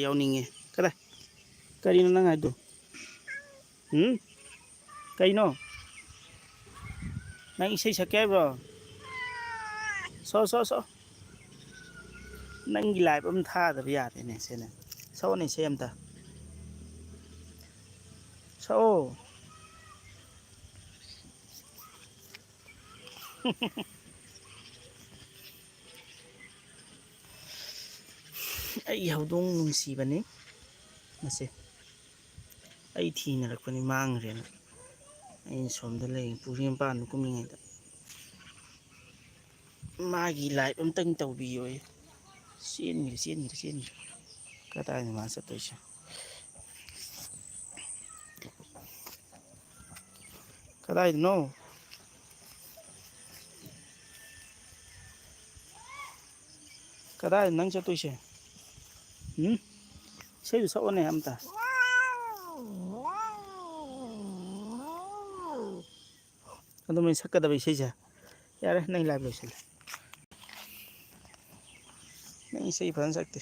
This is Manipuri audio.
ꯌꯥꯎꯅꯤꯡꯉꯦ ꯀꯗꯥꯏ ꯀꯔꯤꯅꯣ ꯅꯪ ꯍꯥꯏꯗꯣ ꯀꯩꯅꯣ ꯅꯪ ꯏꯁꯩ ꯁꯛꯀꯦ ꯍꯥꯏꯕ꯭ꯔꯣ ꯁꯣ ꯅꯪꯒꯤ ꯂꯥꯏꯞ ꯑꯃ ꯊꯥꯗꯕ ꯌꯥꯔꯦꯅꯦ ꯁꯤꯅꯦ ꯁꯛꯑꯣꯅꯦ ꯏꯁꯩ ꯑꯝꯇ ꯁꯛꯑꯣ ꯑꯩ ꯍꯧꯗꯣꯡ ꯅꯨꯡꯁꯤꯕꯅꯤ ꯃꯁꯦ ꯑꯩ ꯊꯤꯅꯔꯛꯄꯅꯤ ꯃꯥꯡꯈ꯭ꯔꯦꯅ ꯑꯩꯅ ꯁꯣꯝꯗ ꯂꯩ ꯄꯨꯈ꯭ꯔꯤ ꯃꯄꯥꯟꯗ ꯀꯨꯝꯃꯤꯉꯩꯗ ꯃꯥꯒꯤ ꯂꯥꯏꯞ ꯑꯝꯇꯪ ꯇꯧꯕꯤꯌꯣ ꯆꯦꯟꯈ꯭ꯔꯦ ꯀꯗꯥꯏꯅꯣ ꯃꯥ ꯆꯠꯇꯣꯏꯁꯦ ꯀꯗꯥꯏꯗꯅꯣ ꯀꯗꯥꯏꯗ ꯅꯪ ꯆꯠꯇꯣꯏꯁꯦ ꯏꯁꯩꯗꯨ ꯁꯛꯑꯣꯅꯦ ꯑꯝꯇ ꯑꯗꯨꯃꯥꯏꯅ ꯁꯛꯀꯗꯕ ꯏꯁꯩꯁꯦ ꯌꯥꯔꯦ ꯅꯪ ꯂꯥꯏꯞ ꯂꯣꯏꯁꯤꯜꯂꯦ ꯅꯪ ꯏꯁꯩ ꯐꯖꯅ ꯁꯛꯇꯦ